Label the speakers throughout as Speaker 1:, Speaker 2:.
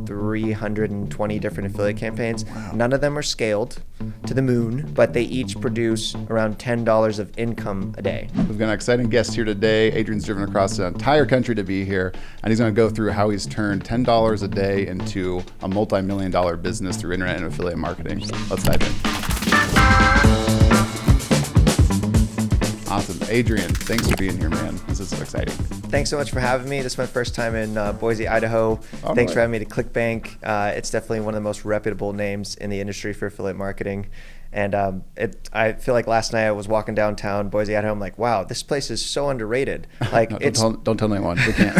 Speaker 1: 320 different affiliate campaigns. Wow. None of them are scaled to the moon, but they each produce around $10 of income a day.
Speaker 2: We've got an exciting guest here today. Adrian's driven across the entire country to be here, and he's going to go through how he's turned $10 a day into a multi-million-dollar business through internet and affiliate marketing. Let's dive in. Awesome. Adrian, thanks for being here, man. This is so exciting.
Speaker 1: Thanks so much for having me. This is my first time in Boise, Idaho. Thanks for having me to ClickBank. It's definitely one of the most reputable names in the industry for affiliate marketing. And I feel like last night I was walking downtown Boise, Idaho. I'm like, wow, this place is so underrated. Like,
Speaker 2: no, don't tell anyone. We can't.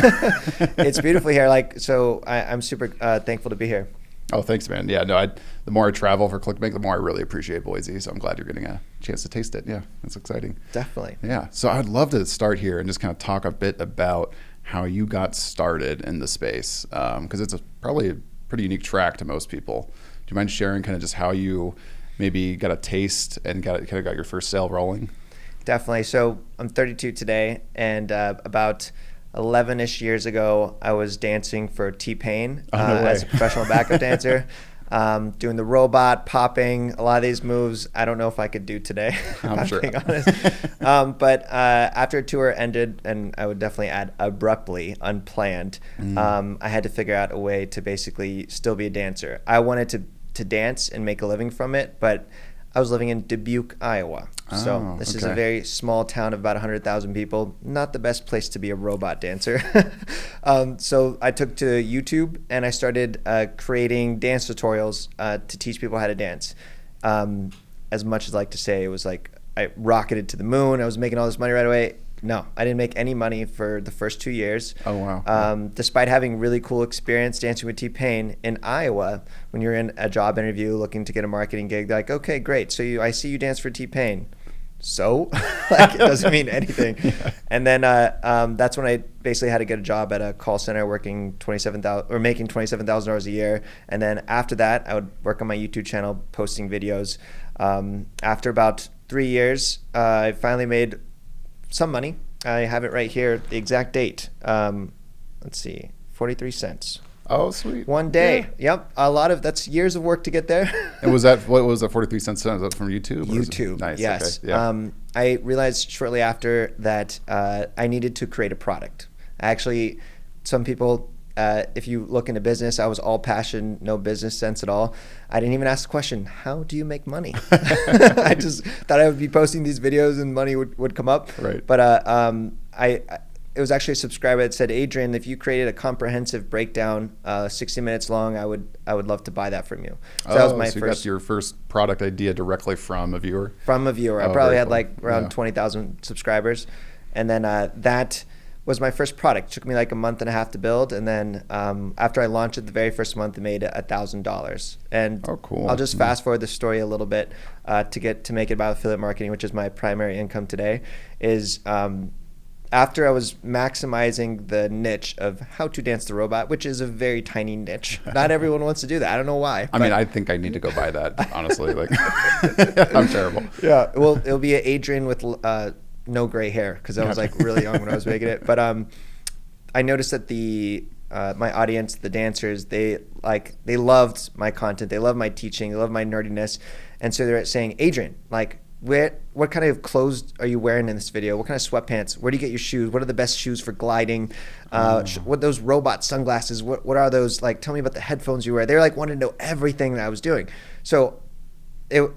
Speaker 1: It's beautiful here. Like, so I'm super thankful to be here.
Speaker 2: Oh, thanks, man. Yeah, no, the more I travel for ClickBank, the more I really appreciate Boise. So I'm glad you're getting a chance to taste it. Yeah, that's exciting.
Speaker 1: Definitely.
Speaker 2: Yeah. So I'd love to start here and just kind of talk a bit about how you got started in the space, because it's probably a pretty unique track to most people. Do you mind sharing kind of just how you maybe got a taste and got your first sale rolling?
Speaker 1: Definitely. So I'm 32 today, and about 11-ish years ago, I was dancing for T-Pain as a professional backup dancer, doing the robot, popping, a lot of these moves I don't know if I could do today,
Speaker 2: I'm sure.
Speaker 1: being honest. But after a tour ended, and I would definitely add abruptly, unplanned, I had to figure out a way to basically still be a dancer. I wanted to dance and make a living from it, but I was living in Dubuque, Iowa. So this is a very small town of about 100,000 people. Not the best place to be a robot dancer. So I took to YouTube and I started creating dance tutorials to teach people how to dance. As much as I like to say, it was like I rocketed to the moon. I was making all this money right away. No, I didn't make any money for the first 2 years.
Speaker 2: Oh, wow.
Speaker 1: Despite having really cool experience dancing with T-Pain in Iowa, when you're in a job interview looking to get a marketing gig, they're like, okay, great. So I see you dance for T-Pain. So like, it doesn't mean anything. Yeah. And then that's when I basically had to get a job at a call center working making $27,000 a year. And then after that, I would work on my YouTube channel, posting videos. After about 3 years, I finally made some money. I have it right here, the exact date. Let's see, 43 cents.
Speaker 2: Oh, sweet.
Speaker 1: One day. Yeah. Yep. That's years of work to get there.
Speaker 2: And what was that 43 cents? Was that from YouTube?
Speaker 1: YouTube.
Speaker 2: Nice.
Speaker 1: Yes.
Speaker 2: Okay. Yeah.
Speaker 1: I realized shortly after that I needed to create a product. Actually, some people, if you look into business, I was all passion, no business sense at all. I didn't even ask the question, how do you make money? I just thought I would be posting these videos and money would come up.
Speaker 2: Right.
Speaker 1: But it was actually a subscriber that said, Adrian, if you created a comprehensive breakdown, 60 minutes long, I would love to buy that from you. So that was my
Speaker 2: first. You got your first product idea directly from a viewer?
Speaker 1: From a viewer. I probably had like around 20,000 subscribers. And then that was my first product. It took me like a month and a half to build. And then after I launched it the very first month, I made $1,000. And
Speaker 2: cool.
Speaker 1: I'll just fast forward the story a little bit to make it about affiliate marketing, which is my primary income today, is after I was maximizing the niche of how to dance the robot, which is a very tiny niche. Not everyone wants to do that. I don't know why.
Speaker 2: I mean, I think I need to go buy that, honestly. Like, I'm terrible.
Speaker 1: Yeah. Well, it'll be an Adrian with no gray hair, because I was like really young when I was making it. But I noticed that my audience, the dancers, they loved my content. They loved my teaching. They loved my nerdiness. And so they're saying, Adrian, like, what kind of clothes are you wearing in this video? What kind of sweatpants? Where do you get your shoes? What are the best shoes for gliding? What those robot sunglasses? What are those? Like, tell me about the headphones you wear. They're like wanting to know everything that I was doing. So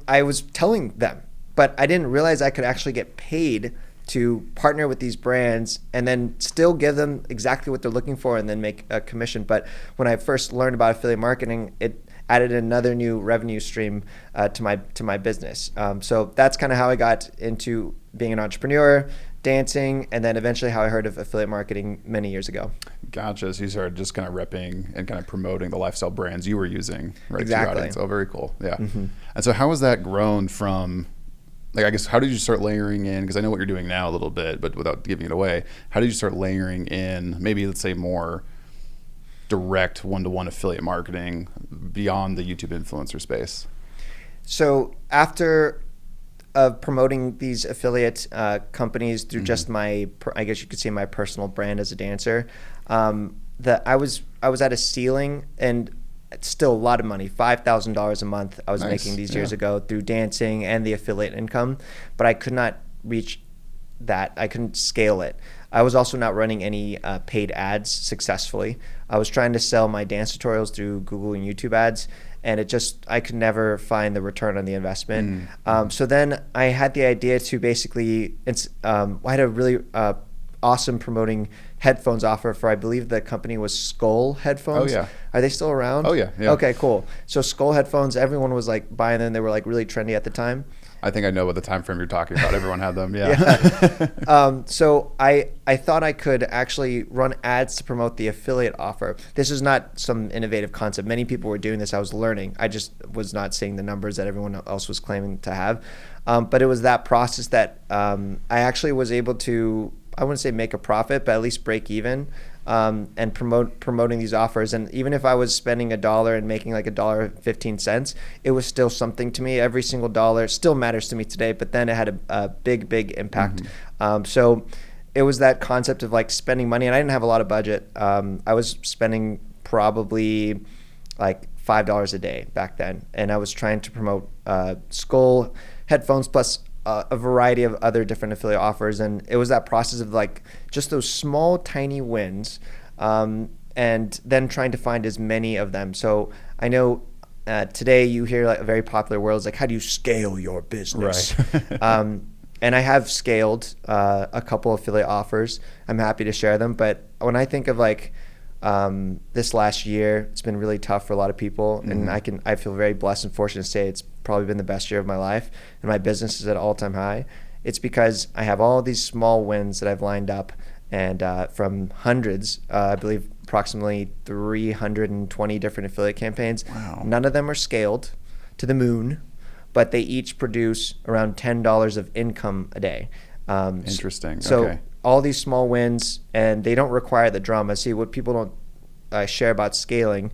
Speaker 1: I was telling them, but I didn't realize I could actually get paid to partner with these brands and then still give them exactly what they're looking for and then make a commission. But when I first learned about affiliate marketing, it added another new revenue stream to my business. So that's kind of how I got into being an entrepreneur, dancing, and then eventually how I heard of affiliate marketing many years ago.
Speaker 2: Gotcha. So you started just kind of repping and kind of promoting the lifestyle brands you were using, right?
Speaker 1: Exactly.
Speaker 2: Oh, very cool. Yeah.
Speaker 1: Mm-hmm.
Speaker 2: And so how has that grown from, like, I guess, how did you start layering in, because I know what you're doing now a little bit, but without giving it away, how did you start layering in maybe, let's say, more direct one-to-one affiliate marketing beyond the YouTube influencer space?
Speaker 1: So after promoting these affiliate companies through just my, I guess you could say my personal brand as a dancer, that I was I was at a ceiling, and it's still a lot of money, $5,000 a month I was
Speaker 2: Nice.
Speaker 1: making these years ago through dancing and the affiliate income, but I could not reach that. I couldn't scale it. I was also not running any paid ads successfully. I was trying to sell my dance tutorials through Google and YouTube ads, and I could never find the return on the investment. So then I had the idea to basically, I had a really awesome promoting headphones offer for, I believe the company was Skull headphones.
Speaker 2: Oh, yeah.
Speaker 1: Are they still around?
Speaker 2: Oh, yeah.
Speaker 1: Okay, cool. So Skull headphones, everyone was like buying them. They were like really trendy at the time.
Speaker 2: I think I know what the time frame you're talking about. Everyone had them. Yeah.
Speaker 1: So I thought I could actually run ads to promote the affiliate offer. This is not some innovative concept. Many people were doing this. I was learning. I just was not seeing the numbers that everyone else was claiming to have. But it was that process that I actually was able to, I wouldn't say make a profit, but at least break even, and promoting these offers. And even if I was spending $1 and making like $1.15, it was still something to me. Every single dollar still matters to me today, but then it had a big impact. So it was that concept of like spending money, and I didn't have a lot of budget. I was spending probably like $5 a day back then, and I was trying to promote Skull headphones plus a variety of other different affiliate offers. And it was that process of like just those small tiny wins, and then trying to find as many of them. So I know today you hear like a very popular word is like, how do you scale your business? Right. And I have scaled a couple affiliate offers. I'm happy to share them. But when I think of like this last year, it's been really tough for a lot of people, and I feel very blessed and fortunate to say it's probably been the best year of my life, and my business is at an all-time high. It's because I have all these small wins that I've lined up, and from hundreds, I believe approximately 320 different affiliate campaigns.
Speaker 2: Wow.
Speaker 1: None of them are scaled to the moon, but they each produce around $10 of income a day.
Speaker 2: Interesting.
Speaker 1: So
Speaker 2: okay.
Speaker 1: all these small wins, and they don't require the drama. See, what people don't share about scaling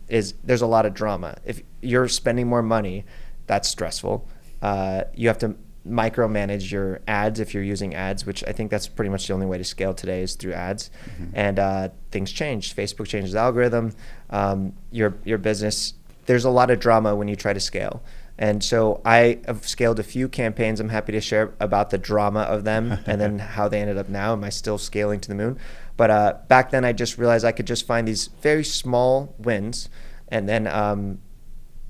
Speaker 1: is there's a lot of drama. If you're spending more money, that's stressful. You have to micromanage your ads if you're using ads, which I think that's pretty much the only way to scale today is through ads. And things change. Facebook changes the algorithm. Your business, there's a lot of drama when you try to scale. And so I have scaled a few campaigns. I'm happy to share about the drama of them and then how they ended up now. Am I still scaling to the moon? But back then I just realized I could just find these very small wins and then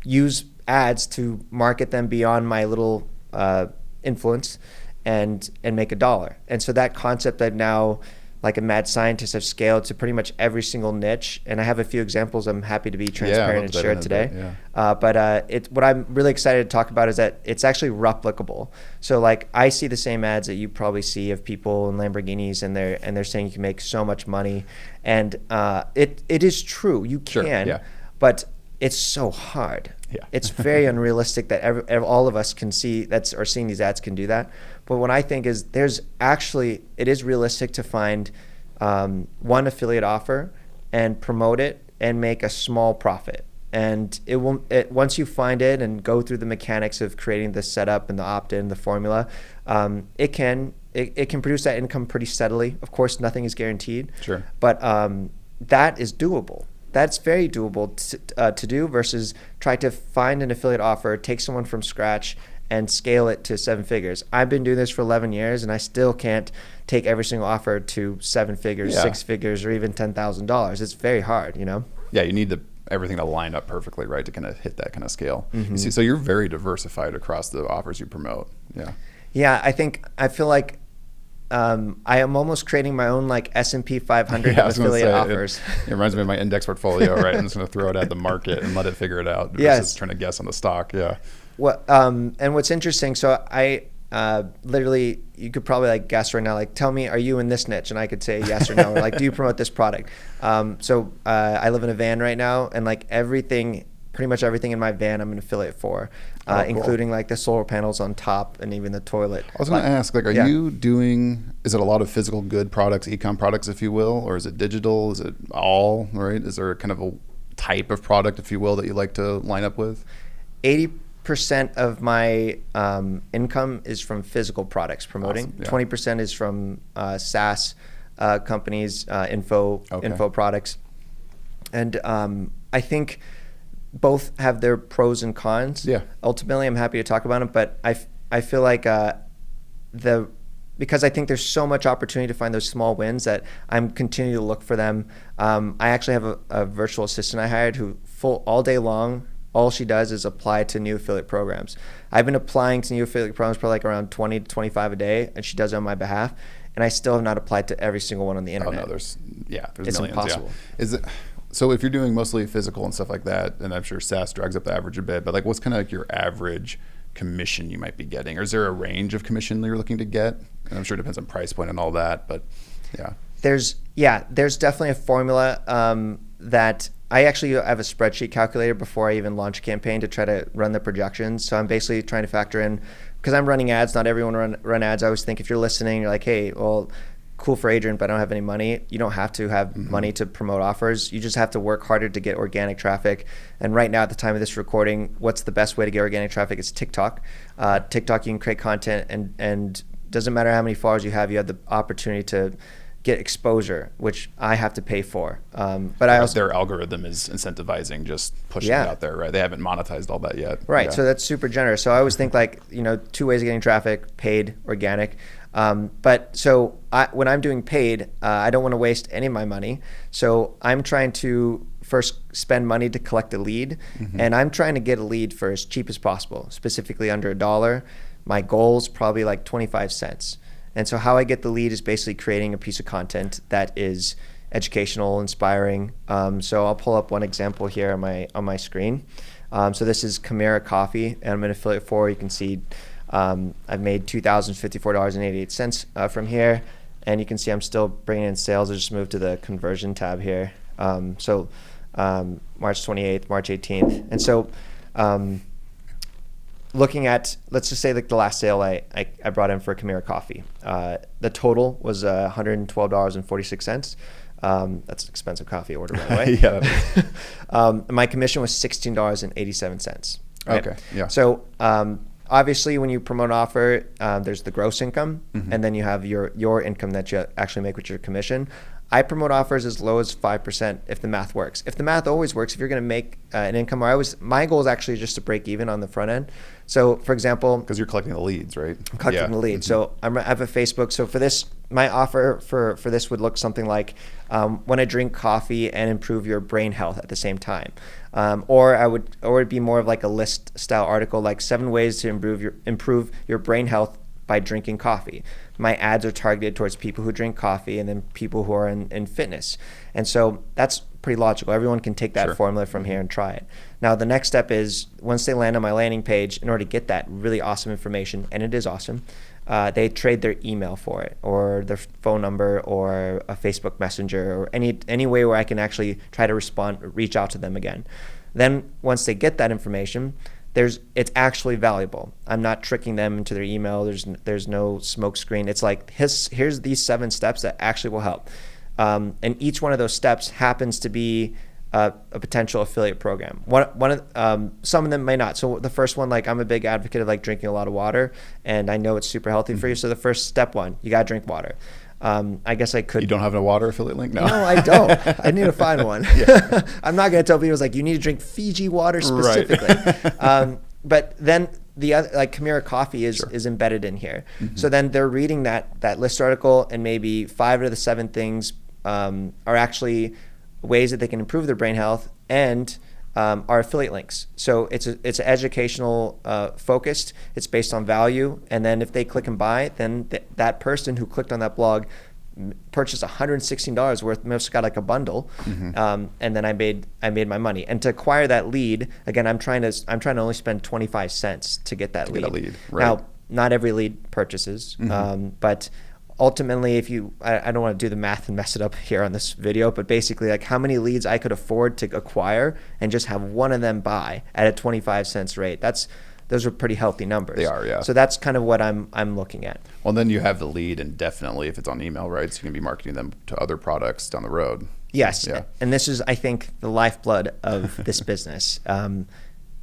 Speaker 1: use ads to market them beyond my little influence and make $1. And so that concept I've now, like a mad scientist, I've scaled to pretty much every single niche. And I have a few examples I'm happy to be transparent and share it today. But what I'm really excited to talk about is that it's actually replicable. So like I see the same ads that you probably see of people in Lamborghinis, and they're saying you can make so much money. And it is true, you can, but it's so hard. It's very unrealistic that all of us can see are seeing these ads can do that. But what I think is it is realistic to find one affiliate offer and promote it and make a small profit. And once you find it and go through the mechanics of creating the setup and the opt-in, the formula, it can produce that income pretty steadily. Of course, nothing is guaranteed.
Speaker 2: Sure.
Speaker 1: But that is doable. That's very doable to do versus try to find an affiliate offer, take someone from scratch, and scale it to 7 figures. I've been doing this for 11 years, and I still can't take every single offer to 7 figures, 6 figures, or even $10,000. It's very hard, you know?
Speaker 2: Yeah, you need everything to line up perfectly, right, to kind of hit that kind of scale. You see, so you're very diversified across the offers you promote.
Speaker 1: Yeah, I feel like I am almost creating my own like S&P 500 of affiliate offers.
Speaker 2: It reminds me of my index portfolio, right? I'm just going to throw it at the market and let it figure it out versus trying to guess on the stock.
Speaker 1: And what's interesting, so I literally, you could probably like guess right now, like tell me, are you in this niche? And I could say yes or no. Or like, do you promote this product? So I live in a van right now, and like pretty much everything in my van I'm an affiliate for, cool. Including like the solar panels on top and even the toilet.
Speaker 2: I was going to ask, like, are you doing, is it a lot of physical good products, e-com products, if you will, or is it digital? Is it all, right? Is there kind of a type of product, if you will, that you like to line up with?
Speaker 1: 80% of my income is from physical products promoting. Awesome. 20% is from SaaS companies, info products. And I think both have their pros and cons.
Speaker 2: Yeah.
Speaker 1: Ultimately, I'm happy to talk about them, but I feel like because I think there's so much opportunity to find those small wins that I'm continuing to look for them. I actually have a virtual assistant I hired who all day long, all she does is apply to new affiliate programs. I've been applying to new affiliate programs for like around 20 to 25 a day, and she does it on my behalf. And I still have not applied to every single one on the internet.
Speaker 2: Oh no, there's
Speaker 1: it's
Speaker 2: millions.
Speaker 1: impossible.
Speaker 2: Yeah. Is it? So if you're doing mostly physical and stuff like that, and I'm sure SaaS drags up the average a bit, but like what's kind of like your average commission you might be getting? Or is there a range of commission that you're looking to get? And I'm sure it depends on price point and all that, but yeah. There's
Speaker 1: definitely a formula that I actually have a spreadsheet calculator before I even launch a campaign to try to run the projections. So I'm basically trying to factor in, because I'm running ads, not everyone run ads. I always think if you're listening, you're like, hey, well, cool for Adrian, but I don't have any money. You don't have to have money to promote offers. You just have to work harder to get organic traffic. And right now, at the time of this recording, what's the best way to get organic traffic? It's TikTok. TikTok, you can create content, and doesn't matter how many followers you have the opportunity to get exposure, which I have to pay for. But I also,
Speaker 2: their algorithm is incentivizing just pushing it out there, right? They haven't monetized all that yet.
Speaker 1: Right, so that's super generous. So I always think like, 2 ways of getting traffic: paid, organic. But so when I'm doing paid, I don't want to waste any of my money. So I'm trying to first spend money to collect a lead, and I'm trying to get a lead for as cheap as possible, specifically under $1. My goal is probably like 25 cents. And so how I get the lead is basically creating a piece of content that is educational, inspiring. So I'll pull up one example here on my screen. So this is Chimera Coffee, and I'm an affiliate for. You can see I've made $2,054.88 from here, and you can see I'm still bringing in sales. I just moved to the conversion tab here. So March 28th, March 18th, and so looking at, let's just say like the last sale I brought in for Chimera Coffee, the total was $112.46. That's an expensive coffee order, by the way. My commission was $16.87. Right?
Speaker 2: Okay. Yeah.
Speaker 1: So obviously, when you promote an offer, there's the gross income, and then you have your income that you actually make with your commission. I promote offers as low as 5% if the math works. If the math always works, if you're going to make an income, my goal is actually just to break even on the front end. So, for example,
Speaker 2: because you're collecting the leads, right?
Speaker 1: I'm collecting the leads. So I have a Facebook. So for this, my offer for this would look something like when I drink coffee and improve your brain health at the same time. Or it'd be more of like a list style article, like 7 ways to improve your brain health by drinking coffee. My ads are targeted towards people who drink coffee and then people who are in fitness. And so that's pretty logical. Everyone can take that formula from here and try it. Now, the next step is once they land on my landing page, in order to get that really awesome information, and it is awesome, they trade their email for it, or their phone number, or a Facebook Messenger, or any way where I can actually try to reach out to them again. Then once they get that information, it's actually valuable. I'm not tricking them into their email. There's no smoke screen. It's like here's these 7 steps that actually will help, and each one of those steps happens to be a potential affiliate program. Some of them may not. So the first one, like I'm a big advocate of like drinking a lot of water, and I know it's super healthy for you. So the first step one, you gotta drink water. I guess I could.
Speaker 2: You don't have a water affiliate link? No,
Speaker 1: I don't. I need to find one. I'm not going to tell people like you need to drink Fiji water specifically. Right. But then the other, like Chimera Coffee is embedded in here. So then they're reading that list article, and maybe 5 of the 7 things are actually ways that they can improve their brain health and are affiliate links. So it's educational focused. It's based on value, and then if they click and buy, then that person who clicked on that blog purchased $116 worth. Most got like a bundle, and then I made my money. And to acquire that lead, again, I'm trying to only spend 25 cents to get that lead.
Speaker 2: Right.
Speaker 1: Now, not every lead purchases, but ultimately, I don't want to do the math and mess it up here on this video, but basically like how many leads I could afford to acquire and just have one of them buy at a 25 cents rate. Those are pretty healthy numbers.
Speaker 2: They are, yeah.
Speaker 1: So that's kind of what I'm looking at.
Speaker 2: Well, then you have the lead, and definitely if it's on email, right, so you can be marketing them to other products down the road.
Speaker 1: Yes, and this is, I think, the lifeblood of this business.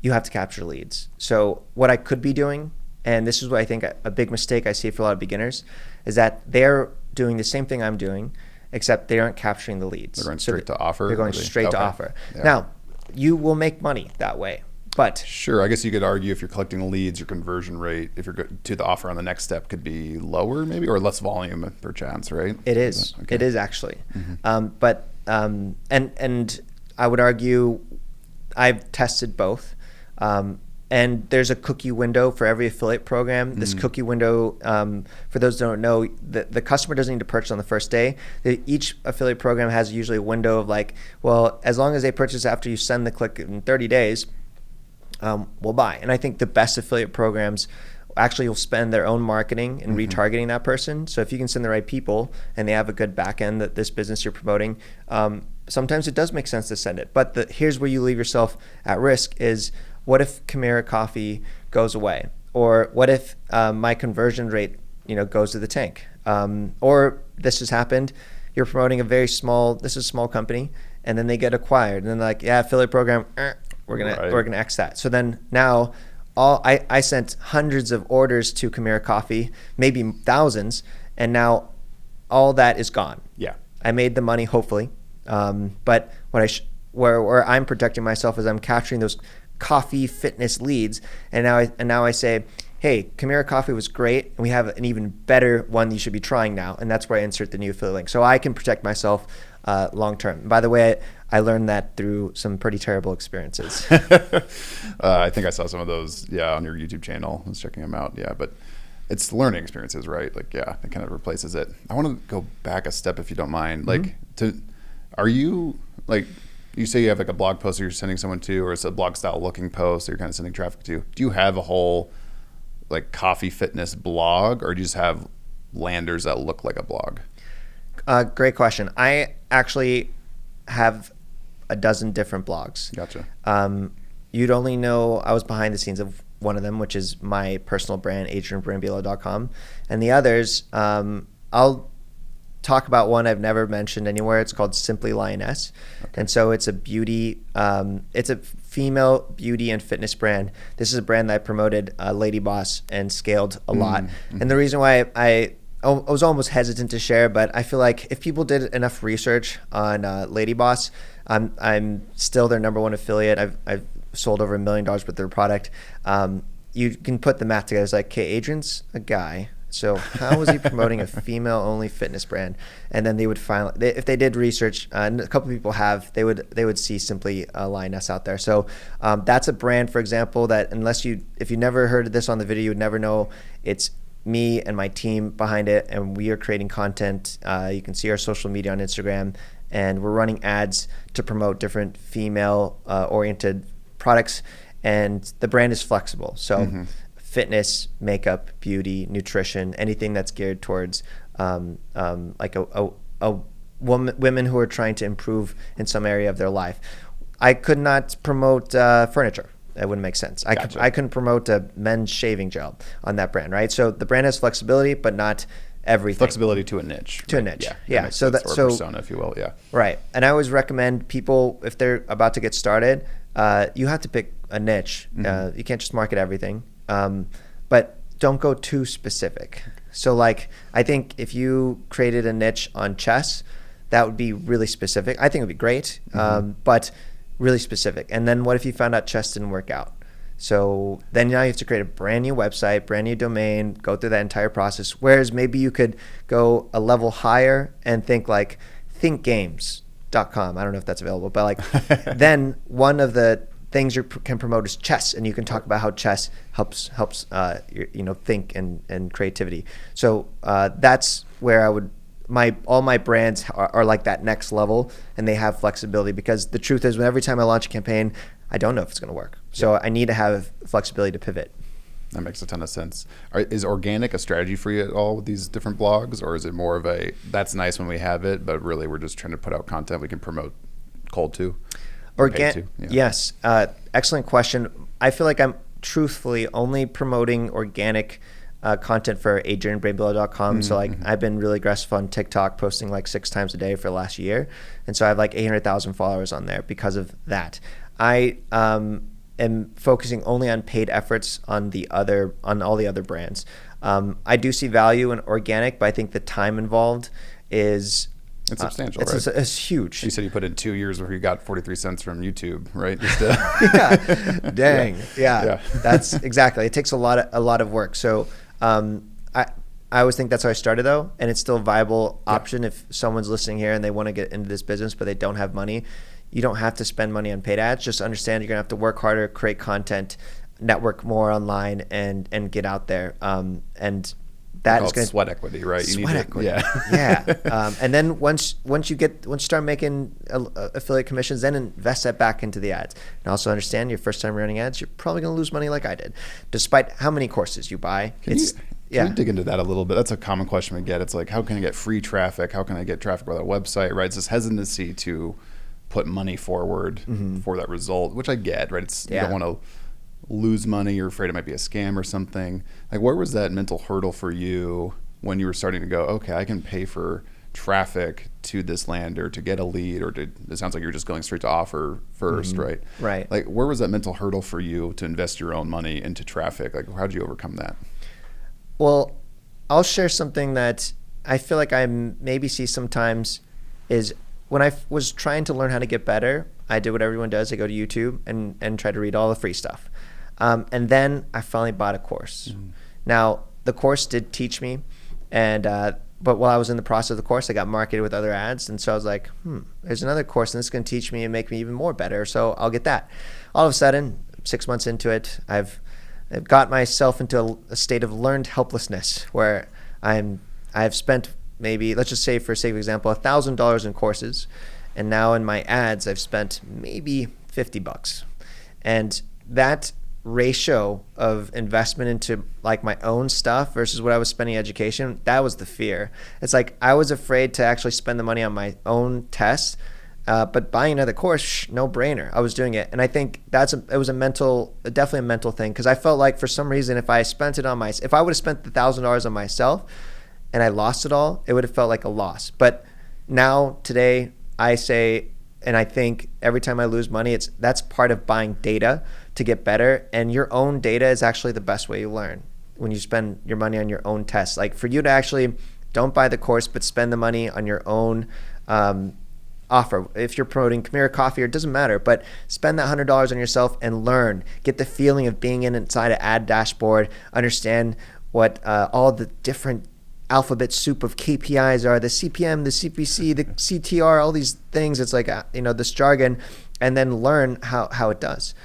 Speaker 1: You have to capture leads. So what I could be doing, and this is what I think a big mistake I see for a lot of beginners, is that they're doing the same thing I'm doing, except they aren't capturing the leads.
Speaker 2: They're going straight to offer?
Speaker 1: They're going straight to offer.
Speaker 2: Yeah.
Speaker 1: Now, you will make money that way. But
Speaker 2: sure, I guess you could argue if you're collecting leads, your conversion rate, if you're to the offer on the next step, could be lower, maybe, or less volume per chance, right?
Speaker 1: It is.
Speaker 2: Okay.
Speaker 1: It is actually. And I would argue, I've tested both. And there's a cookie window for every affiliate program. This cookie window, for those who don't know, the customer doesn't need to purchase on the first day. Each affiliate program has usually a window of like, well, as long as they purchase after you send the click in 30 days, we'll buy. And I think the best affiliate programs actually will spend their own marketing and retargeting that person. So if you can send the right people and they have a good back end that this business you're promoting, sometimes it does make sense to send it. But here's where you leave yourself at risk is, what if Chimera Coffee goes away? Or what if my conversion rate goes to the tank? Or this has happened, you're promoting a small company, and then they get acquired. And then like, yeah, affiliate program, we're gonna X that. So then now I sent hundreds of orders to Chimera Coffee, maybe thousands, and now all that is gone.
Speaker 2: Yeah.
Speaker 1: I made the money, hopefully. But where I'm protecting myself is I'm capturing those coffee fitness leads, and now I say, hey, Chimera Coffee was great, and we have an even better one you should be trying now, and that's where I insert the new affiliate link. So I can protect myself long term. By the way, I learned that through some pretty terrible experiences.
Speaker 2: I think I saw some of those, on your YouTube channel. I was checking them out, but it's learning experiences, right? Like, it kind of replaces it. I want to go back a step if you don't mind. Like, are you, like, you say you have like a blog post that you're sending someone to, or it's a blog style looking post that you're kind of sending traffic to. Do you have a whole like coffee fitness blog, or do you just have landers that look like a blog?
Speaker 1: Great question. I actually have a dozen different blogs.
Speaker 2: Gotcha.
Speaker 1: You'd only know I was behind the scenes of one of them, which is my personal brand, adrianbrambila.com. And the others, I'll talk about one I've never mentioned anywhere. It's called Simply Lioness. Okay. And so it's a beauty, it's a female beauty and fitness brand. This is a brand that I promoted, Lady Boss, and scaled a lot. And the reason why I was almost hesitant to share, but I feel like if people did enough research on Lady Boss, I'm still their number one affiliate. I've sold over $1 million worth of their product. You can put the math together. It's like, okay, Adrian's a guy. So how is he promoting a female-only fitness brand? And then they would finally, if they did research, and a couple of people have, they would see Simply Lioness out there. So that's a brand, for example, that if you never heard of this on the video, you would never know. It's me and my team behind it, and we are creating content. You can see our social media on Instagram, and we're running ads to promote different female-oriented products, and the brand is flexible. So fitness, makeup, beauty, nutrition, anything that's geared towards like a women who are trying to improve in some area of their life. I could not promote furniture. That wouldn't make sense.
Speaker 2: Gotcha.
Speaker 1: I couldn't promote a men's shaving gel on that brand, right? So the brand has flexibility, but not everything.
Speaker 2: Flexibility to a niche.
Speaker 1: To a niche. Yeah. So
Speaker 2: that's or persona, if you will. Yeah.
Speaker 1: Right. And I always recommend people, if they're about to get started, you have to pick a niche. You can't just market everything. But don't go too specific. So like, I think if you created a niche on chess, that would be really specific. I think it would be great, but really specific. And then what if you found out chess didn't work out? So then now you have to create a brand new website, brand new domain, go through that entire process. Whereas maybe you could go a level higher and think like thinkgames.com. I don't know if that's available, but like then one of the things you can promote is chess, and you can talk about how chess helps think and creativity. So that's where I would all my brands are like that next level, and they have flexibility, because the truth is, every time I launch a campaign, I don't know if it's going to work. So I need to have flexibility to pivot.
Speaker 2: That makes a ton of sense. Is organic a strategy for you at all with these different blogs, or is it more of a that's nice when we have it, but really we're just trying to put out content we can promote cold to?
Speaker 1: Yes. Excellent question. I feel like I'm truthfully only promoting organic content for adrianbrambila.com. So like I've been really aggressive on TikTok, posting like 6 times a day for the last year. And so I have like 800,000 followers on there because of that. I am focusing only on paid efforts on all the other brands. I do see value in organic, but I think the time involved is
Speaker 2: It's substantial,
Speaker 1: it's,
Speaker 2: right?
Speaker 1: it's huge.
Speaker 2: You said you put in 2 years where you got 43 cents from YouTube, right?
Speaker 1: Yeah. Dang. Yeah. That's exactly. It takes a lot of work. So I always think that's how I started though, and it's still a viable option if someone's listening here and they want to get into this business but they don't have money. You don't have to spend money on paid ads. Just understand you're gonna have to work harder, create content, network more online, and get out there. And that is going to
Speaker 2: sweat equity, right?
Speaker 1: You sweat equity. Yeah. And then once you start making affiliate commissions, then invest that back into the ads. And also understand your first time running ads, you're probably going to lose money like I did, despite how many courses you buy.
Speaker 2: Can you dig into that a little bit? That's a common question we get. It's like, how can I get free traffic? How can I get traffic with our website, right? It's this hesitancy to put money forward for that result, which I get, right? You don't want to lose money. You're afraid it might be a scam or something. Like, where was that mental hurdle for you when you were starting to go, okay, I can pay for traffic to this lander to get a lead, or it sounds like you're just going straight to offer first, right?
Speaker 1: Right.
Speaker 2: Like, where was that mental hurdle for you to invest your own money into traffic? Like, how did you overcome that?
Speaker 1: Well, I'll share something that I feel like I maybe see sometimes is when I was trying to learn how to get better, I did what everyone does. I go to YouTube and try to read all the free stuff. And then I finally bought a course. Now, the course did teach me, but while I was in the process of the course, I got marketed with other ads. And so I was like, there's another course, and this is going to teach me and make me even more better. So I'll get that. All of a sudden, 6 months into it, I've got myself into a state of learned helplessness where I've spent maybe, let's just say for sake of example, $1,000 in courses. And now in my ads, I've spent maybe $50. And that ratio of investment into like my own stuff versus what I was spending in education, that was the fear. It's like I was afraid to actually spend the money on my own tests, but buying another course, no brainer. I was doing it, and I think it was definitely a mental thing, because I felt like for some reason if I would have spent the $1,000 on myself and I lost it all, it would have felt like a loss. But now today I say, and I think every time I lose money, that's part of buying data to get better. And your own data is actually the best way you learn, when you spend your money on your own tests. Like, for you to actually don't buy the course, but spend the money on your own offer. If you're promoting Khmer coffee, it doesn't matter, but spend that $100 on yourself and learn. Get the feeling of being inside an ad dashboard, understand what all the different alphabet soup of KPIs are, the CPM, the CPC, the CTR, all these things. It's like, this jargon, and then learn how it does.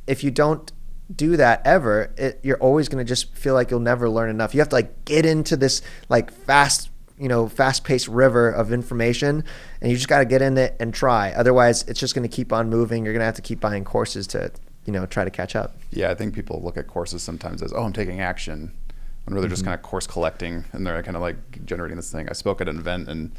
Speaker 1: If you don't do that ever, you're always going to just feel like you'll never learn enough. You have to get into this fast-paced river of information, and you just got to get in it and try. Otherwise, it's just going to keep on moving. You're going to have to keep buying courses to, try to catch up.
Speaker 2: Yeah, I think people look at courses sometimes as, I'm taking action, when really just kind of course collecting, and they're kind of like generating this thing. I spoke at an event, and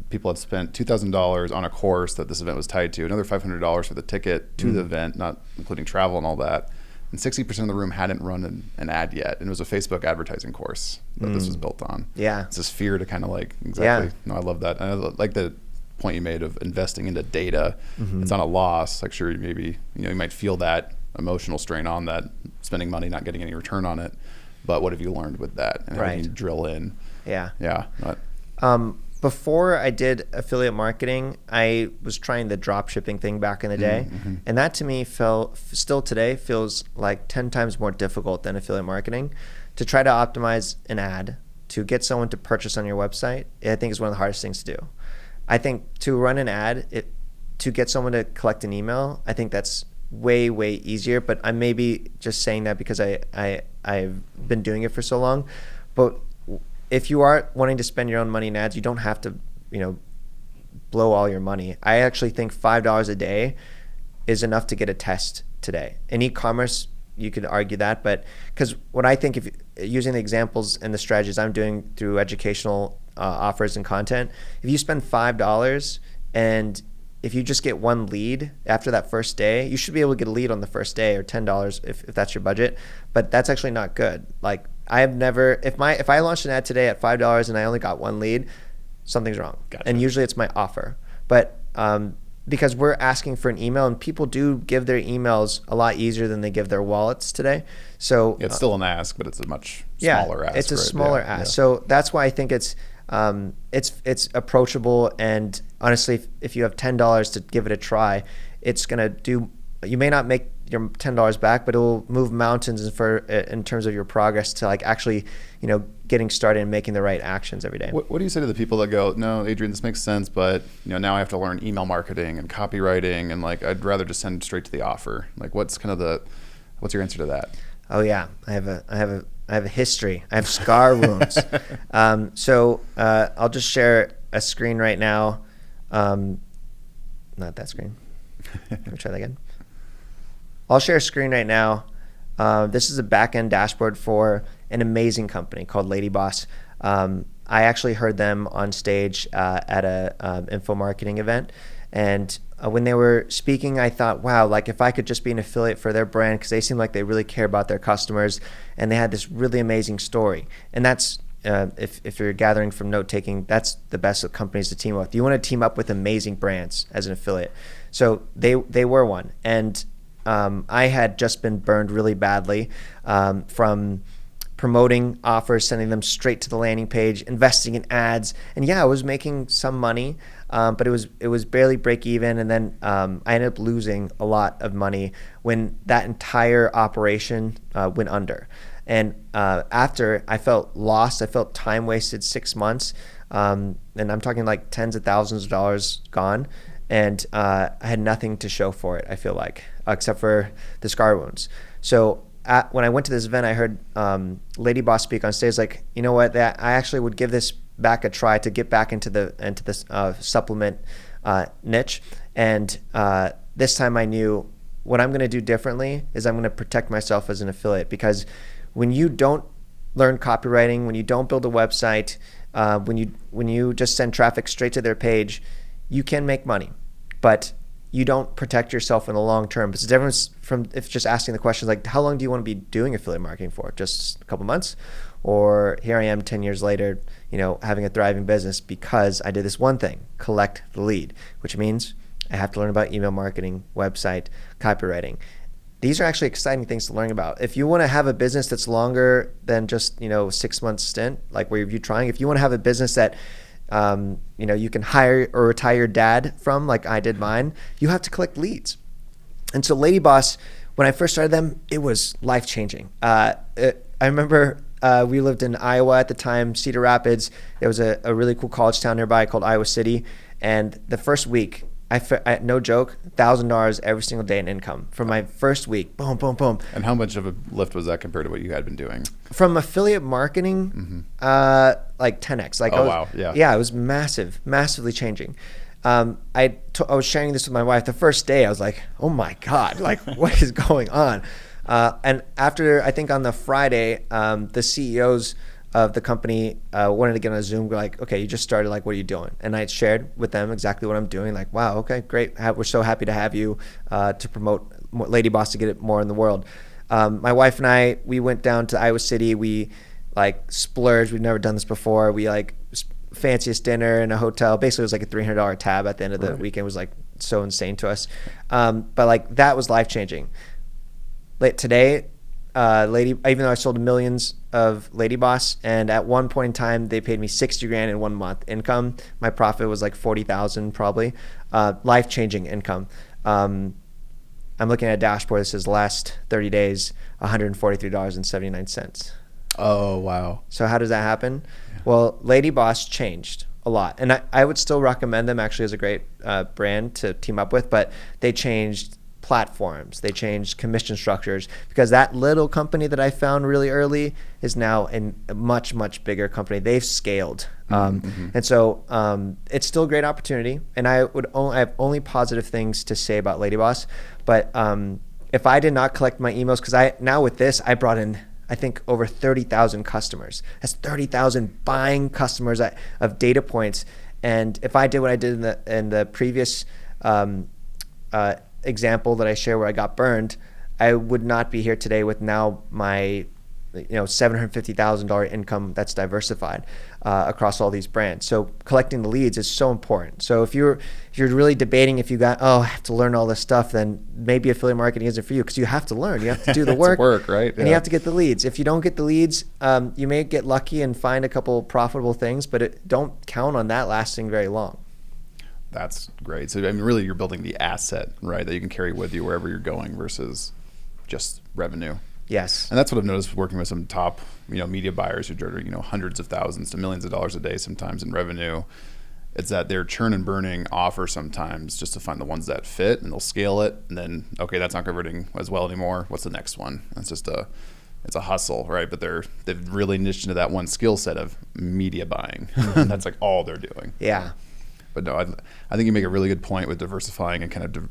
Speaker 2: people had spent $2,000 on a course that this event was tied to, another $500 for the ticket to the event, not including travel and all that. And 60% of the room hadn't run an ad yet. And it was a Facebook advertising course that this was built on. Yeah. It's this fear to kind of no, I love that. And I like the point you made of investing into data. It's not a loss. Like, sure, maybe, you might feel that emotional strain on that, spending money, not getting any return on it. But what have you learned with that? And how can you drill in? Yeah. Yeah.
Speaker 1: Before I did affiliate marketing, I was trying the drop shipping thing back in the day. And that to me still today feels like 10 times more difficult than affiliate marketing. To try to optimize an ad, to get someone to purchase on your website, I think is one of the hardest things to do. I think to run an ad, to get someone to collect an email, I think that's way, way easier. But I may be just saying that because I've been doing it for so long. But if you are wanting to spend your own money in ads, you don't have to, blow all your money. I actually think $5 a day is enough to get a test today. In e-commerce, you could argue that, but because what I think, if using the examples and the strategies I'm doing through educational offers and content, if you spend $5 and if you just get one lead after that first day, you should be able to get a lead on the first day, or $10 if that's your budget. But that's actually not good. Like, I have never, if I launched an ad today at $5 and I only got one lead, something's wrong. Gotcha. And usually it's my offer. But because we're asking for an email, and people do give their emails a lot easier than they give their wallets today. So
Speaker 2: it's still an ask, but it's a much smaller ask.
Speaker 1: It's a smaller ask. So that's why I think It's approachable, and honestly, if you have $10 to give it a try, it's gonna do. You may not make your $10 back, but it will move mountains in terms of your progress to like actually, getting started and making the right actions every day.
Speaker 2: What do you say to the people that go, no, Adrian, this makes sense, but now I have to learn email marketing and copywriting, and like I'd rather just send straight to the offer. Like, what's your answer to that?
Speaker 1: Oh yeah, I have a history. I have scar wounds. So I'll just share a screen right now. Not that screen. Let me try that again. I'll share a screen right now. This is a back-end dashboard for an amazing company called Lady Boss. I actually heard them on stage at a info marketing event, and when they were speaking, I thought, wow, like if I could just be an affiliate for their brand, because they seem like they really care about their customers, and they had this really amazing story. And that's if you're gathering from note taking, that's the best of companies to team with. You want to team up with amazing brands as an affiliate. So they were one, and I had just been burned really badly from promoting offers, sending them straight to the landing page, investing in ads, and yeah, I was making some money, but it was barely break even, and then I ended up losing a lot of money when that entire operation went under. And after, I felt lost. I felt time wasted, 6 months, and I'm talking like tens of thousands of dollars gone. And I had nothing to show for it, I feel like, except for the scar wounds. So when I went to this event, I heard Lady Boss speak on stage, like, you know what, that I actually would give this back a try to get back into this supplement niche. And this time I knew what I'm going to do differently is I'm going to protect myself as an affiliate, because when you don't learn copywriting, when you don't build a website, when you just send traffic straight to their page, you can make money, but you don't protect yourself in the long term. It's the difference from if just asking the questions like, how long do you want to be doing affiliate marketing for? Just a couple months? Or here I am 10 years later, having a thriving business because I did this one thing, collect the lead, which means I have to learn about email marketing, website, copywriting. These are actually exciting things to learn about. If you want to have a business that's longer than just 6 months stint, like where you're trying, if you want to have a business that you can hire or retire your dad from, like I did mine, you have to collect leads. And so Lady Boss, when I first started them, it was life-changing. I remember we lived in Iowa at the time, Cedar Rapids. There was a really cool college town nearby called Iowa City. And the first week, I no joke, $1,000 every single day in income from my first week. Boom, boom, boom.
Speaker 2: And how much of a lift was that compared to what you had been doing?
Speaker 1: From affiliate marketing, like 10x. Like,
Speaker 2: wow, yeah.
Speaker 1: Yeah, it was massively changing. I was sharing this with my wife. The first day, I was like, oh my God, like what is going on? And after, I think on the Friday, the CEOs of the company wanted to get on a Zoom. We're like, okay, you just started, like, what are you doing? And I shared with them exactly what I'm doing. Like, wow, okay, great. We're so happy to have you to promote Lady Boss to get it more in the world. My wife and I, we went down to Iowa City. We like splurged. We've never done this before. We like fanciest dinner in a hotel. Basically, it was like a $300 tab at the end of the weekend. It was like so insane to us. But like that was life changing. Today, even though I sold millions of Lady Boss, and at one point in time they paid me $60,000 in 1 month income. My profit was like 40,000 probably. Life changing income. I'm looking at a dashboard that says last 30 days, $143.79.
Speaker 2: Oh, wow.
Speaker 1: So how does that happen? Yeah. Well, Lady Boss changed a lot. And I would still recommend them actually as a great brand to team up with, but they changed platforms. They changed commission structures, because that little company that I found really early is now a much, much bigger company. They've scaled. And so it's still a great opportunity. And I have only positive things to say about Lady Boss. But if I did not collect my emails, because now with this, I brought in, I think, over 30,000 customers. That's 30,000 buying customers of data points. And if I did what I did in the previous example that I share where I got burned, I would not be here today with now my $750,000 income that's diversified across all these brands. So collecting the leads is so important. So if you're really debating if I have to learn all this stuff, then maybe affiliate marketing isn't for you, because you have to learn. You have to do the work,
Speaker 2: right?
Speaker 1: And you have to get the leads. If you don't get the leads, you may get lucky and find a couple profitable things, but don't count on that lasting very long.
Speaker 2: That's great. So I mean, really, you're building the asset, right, that you can carry with you wherever you're going versus just revenue.
Speaker 1: Yes.
Speaker 2: And that's what I've noticed working with some top, media buyers who generate, hundreds of thousands to millions of dollars a day sometimes in revenue. It's that they're churn and burning offers sometimes just to find the ones that fit, and they'll scale it. And then, okay, that's not converting as well anymore. What's the next one? It's just it's a hustle, right? But they've really niched into that one skill set of media buying. That's like all they're doing.
Speaker 1: Yeah.
Speaker 2: But no, I think you make a really good point with diversifying and kind of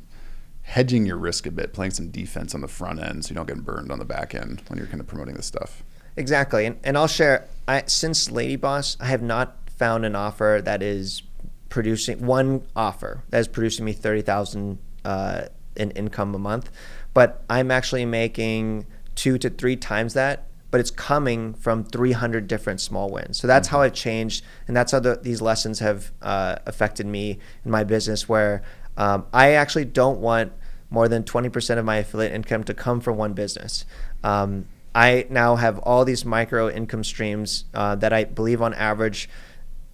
Speaker 2: hedging your risk a bit, playing some defense on the front end so you don't get burned on the back end when you're kind of promoting this stuff.
Speaker 1: Exactly. And I'll share, since Lady Boss, I have not found an offer that is producing me $30,000 in income a month, but I'm actually making 2 to 3 times that, but it's coming from 300 different small wins. So that's how I've changed, and that's how these lessons have affected me in my business, where I actually don't want more than 20% of my affiliate income to come from one business. I now have all these micro income streams that I believe on average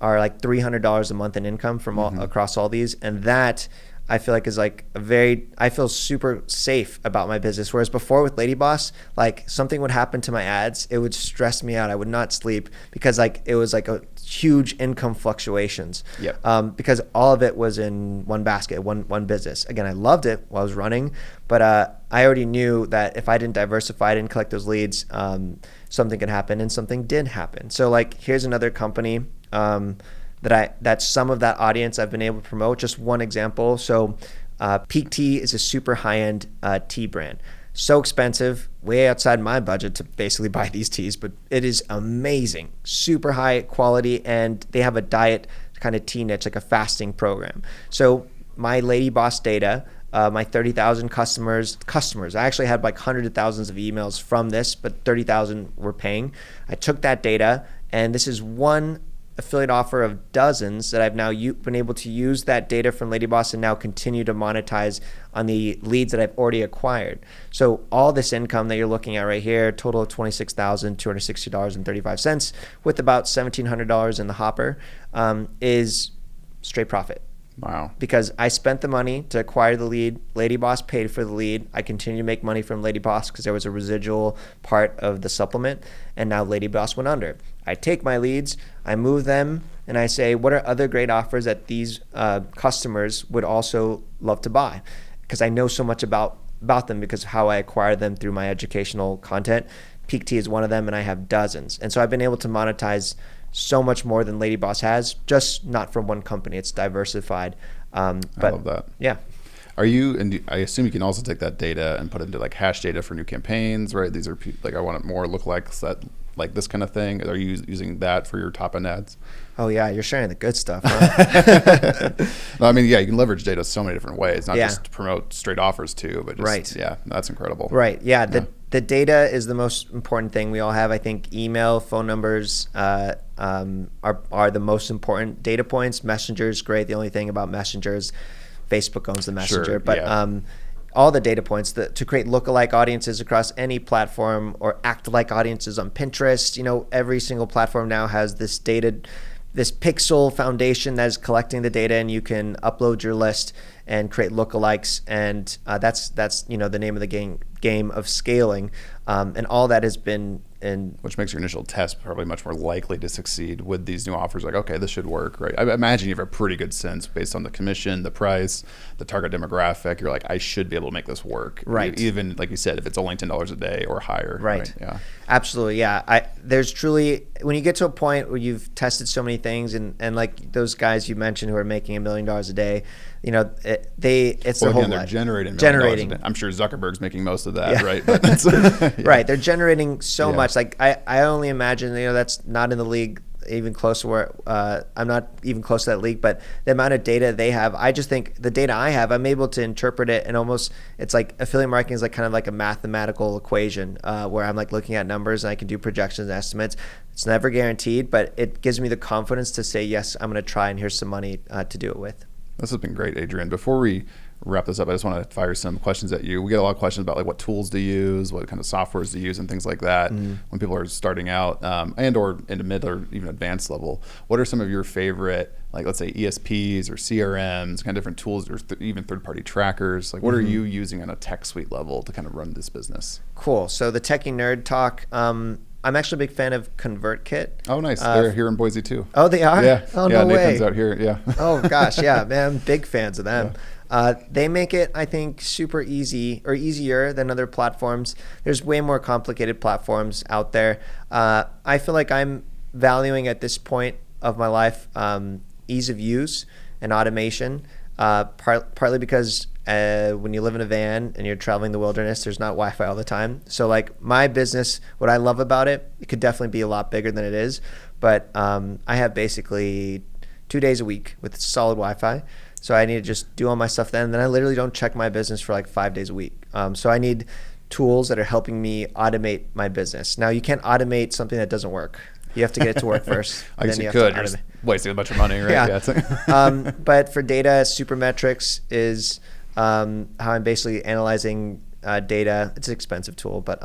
Speaker 1: are like $300 a month in income from across all these, and that I feel like is like I feel super safe about my business. Whereas before with Lady Boss, like something would happen to my ads, it would stress me out. I would not sleep because it was like a huge income fluctuations.
Speaker 2: Yep.
Speaker 1: Because all of it was in one basket, one business. Again, I loved it while I was running, but I already knew that if I didn't diversify, I didn't collect those leads, something could happen, and something did happen. So here's another company that some of that audience I've been able to promote. Just one example. So Peak Tea is a super high-end tea brand. So expensive, way outside my budget to basically buy these teas, but it is amazing, super high quality, and they have a diet kind of tea niche, like a fasting program. So my Lady Boss data, my 30,000 customers, I actually had like hundreds of thousands of emails from this, but 30,000 were paying. I took that data, and this is one affiliate offer of dozens that I've now been able to use that data from Lady Boss and now continue to monetize on the leads that I've already acquired. So all this income that you're looking at right here, total of $26,260.35 with about $1,700 in the hopper, is straight profit.
Speaker 2: Wow.
Speaker 1: Because I spent the money to acquire the lead. Lady Boss paid for the lead. I continue to make money from Lady Boss because there was a residual part of the supplement, and now Lady Boss went under. I take my leads, I move them, and I say, what are other great offers that these customers would also love to buy? Because I know so much about them because of how I acquire them through my educational content. Peak Tea is one of them, and I have dozens. And so I've been able to monetize so much more than Lady Boss has, just not from one company. It's diversified. But
Speaker 2: I love that.
Speaker 1: Yeah.
Speaker 2: I assume you can also take that data and put it into like hash data for new campaigns, right? These are like, I want it more lookalikes that like this kind of thing. Are you using that for your top end ads?
Speaker 1: Oh yeah, you're sharing the good stuff. Huh?
Speaker 2: No, I mean, yeah, you can leverage data so many different ways, not just to promote straight offers too, but just,
Speaker 1: right.
Speaker 2: Yeah, that's incredible.
Speaker 1: Right. Yeah. The data is the most important thing we all have. I think email, phone numbers are the most important data points. Messenger is great. The only thing about Messenger is Facebook owns the Messenger.
Speaker 2: Sure,
Speaker 1: but
Speaker 2: yeah.
Speaker 1: all the data points to create lookalike audiences across any platform or act-like audiences on Pinterest. Every single platform now has this pixel foundation that is collecting the data, and you can upload your list and create lookalikes, and that's the name of the game of scaling, and all that has been
Speaker 2: which makes your initial test probably much more likely to succeed with these new offers. Like, okay, this should work, right? I imagine you have a pretty good sense based on the commission, the price, the target demographic. You're like, I should be able to make this work,
Speaker 1: right?
Speaker 2: Even like you said, if it's only $10 a day or higher,
Speaker 1: right?
Speaker 2: Yeah,
Speaker 1: absolutely, yeah. There's truly, when you get to a point where you've tested so many things, and like those guys you mentioned who are making $1 million a day, it's
Speaker 2: well,
Speaker 1: a whole
Speaker 2: again, they're generating. I'm sure Zuckerberg's making most of that, right? But
Speaker 1: yeah. Right, they're generating so much. Like I only imagine, that's not in the league even close to where I'm not even close to that league, but the amount of data they have, I just think the data I have, I'm able to interpret it, and almost it's like affiliate marketing is like kind of like a mathematical equation where I'm like looking at numbers and I can do projections and estimates. It's never guaranteed, but it gives me the confidence to say, yes, I'm going to try, and here's some money to do it with.
Speaker 2: This has been great, Adrian. Before we wrap this up, I just want to fire some questions at you. We get a lot of questions about like what tools to use, what kind of softwares to use, and things like that when people are starting out and or in the mid or even advanced level. What are some of your favorite, like let's say ESPs or CRMs, kind of different tools, or even third-party trackers? Like what are you using on a tech suite level to kind of run this business?
Speaker 1: Cool. So the techie nerd talk. I'm actually a big fan of ConvertKit.
Speaker 2: Oh, nice. They're here in Boise too.
Speaker 1: Oh, they are?
Speaker 2: Yeah.
Speaker 1: Oh,
Speaker 2: yeah,
Speaker 1: no
Speaker 2: Nathan's
Speaker 1: way.
Speaker 2: out here. Yeah.
Speaker 1: Oh, gosh. Yeah, man. I'm big fans of them.
Speaker 2: Yeah.
Speaker 1: They make it, I think, super easy or easier than other platforms. There's way more complicated platforms out there. I feel like I'm valuing at this point of my life ease of use and automation, partly because when you live in a van and you're traveling the wilderness, there's not Wi-Fi all the time. So like my business, what I love about it, it could definitely be a lot bigger than it is. But I have basically 2 days a week with solid Wi-Fi. So I need to just do all my stuff then. And then I literally don't check my business for like 5 days a week. So I need tools that are helping me automate my business. Now you can't automate something that doesn't work. You have to get it to work first.
Speaker 2: I guess you could. You're just wasting a bunch of money, right?
Speaker 1: Yeah. But for data, Supermetrics is how I'm basically analyzing data. It's an expensive tool, but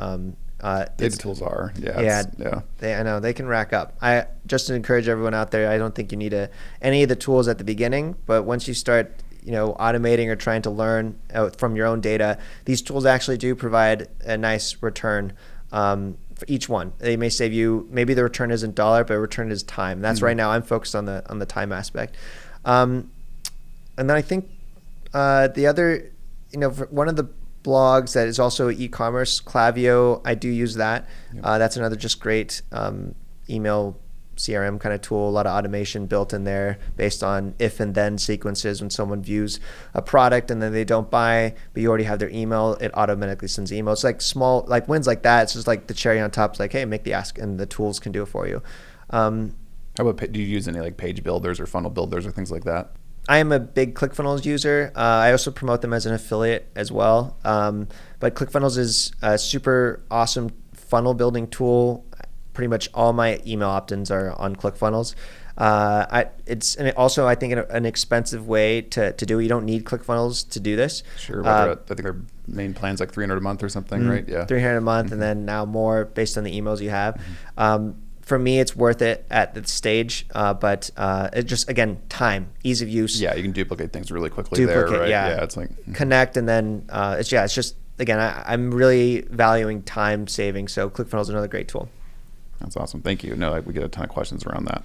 Speaker 2: data tools are.
Speaker 1: I know they can rack up. I just to encourage everyone out there, I don't think you need any of the tools at the beginning, but once you start automating or trying to learn from your own data, these tools actually do provide a nice return for each one. They may save you, maybe the return isn't dollar, but return is time. That's right now I'm focused on the time aspect. And then I think the other, one of the blogs that is also e-commerce, Klaviyo, I do use that. Yep. That's another just great email CRM kind of tool, a lot of automation built in there based on if and then sequences. When someone views a product and then they don't buy, but you already have their email, it automatically sends emails. Like small, like wins like that. It's just like the cherry on top. It's like, hey, make the ask, and the tools can do it for you.
Speaker 2: How about, do you use any like page builders or funnel builders or things like that?
Speaker 1: I am a big ClickFunnels user. I also promote them as an affiliate as well. But ClickFunnels is a super awesome funnel building tool. Pretty much all my email opt-ins are on ClickFunnels. It's also, I think, an expensive way to do it. You don't need ClickFunnels to do this.
Speaker 2: Sure, but I think their main plan's like $300 a month or something, right? Yeah,
Speaker 1: $300 a month, and then now more based on the emails you have. For me, it's worth it at the stage, but it just, again, time, ease of use.
Speaker 2: Yeah, you can duplicate things really quickly there, right?
Speaker 1: Yeah,
Speaker 2: it's like
Speaker 1: connect, and then it's just, again, I'm really valuing time saving, so ClickFunnels is another great tool.
Speaker 2: That's awesome. Thank you. No, we get a ton of questions around that.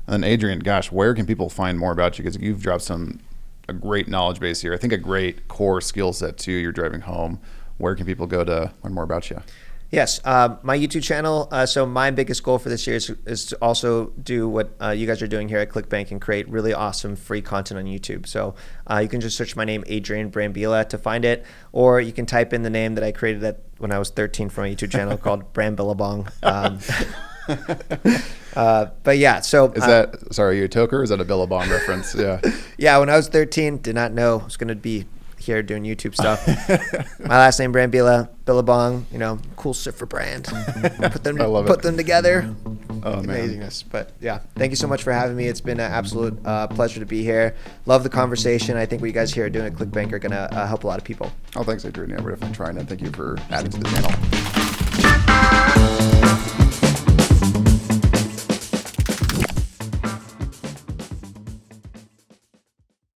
Speaker 2: And then Adrian, gosh, where can people find more about you? Because you've dropped a great knowledge base here. I think a great core skill set too. You're driving home. Where can people go to learn more about you?
Speaker 1: Yes, my YouTube channel. So my biggest goal for this year is to also do what you guys are doing here at ClickBank and create really awesome free content on YouTube. So you can just search my name, Adrian Brambila, to find it, or you can type in the name that I created when I was 13 for my YouTube channel called Brambilla Bong. But yeah, so
Speaker 2: is that sorry, are you a toker? Or is that a Billabong reference? Yeah.
Speaker 1: Yeah, when I was 13, did not know I was going to be here doing YouTube stuff. My last name Brambilla, Billabong, cool surfer brand. Put them together.
Speaker 2: Oh,
Speaker 1: amazingness. But yeah, thank you so much for having me. It's been an absolute pleasure to be here. Love the conversation. I think what you guys here are doing at ClickBank are going to help a lot of people.
Speaker 2: Oh, thanks, Adrian. Yeah, we're definitely trying to. Thank you for adding to the channel.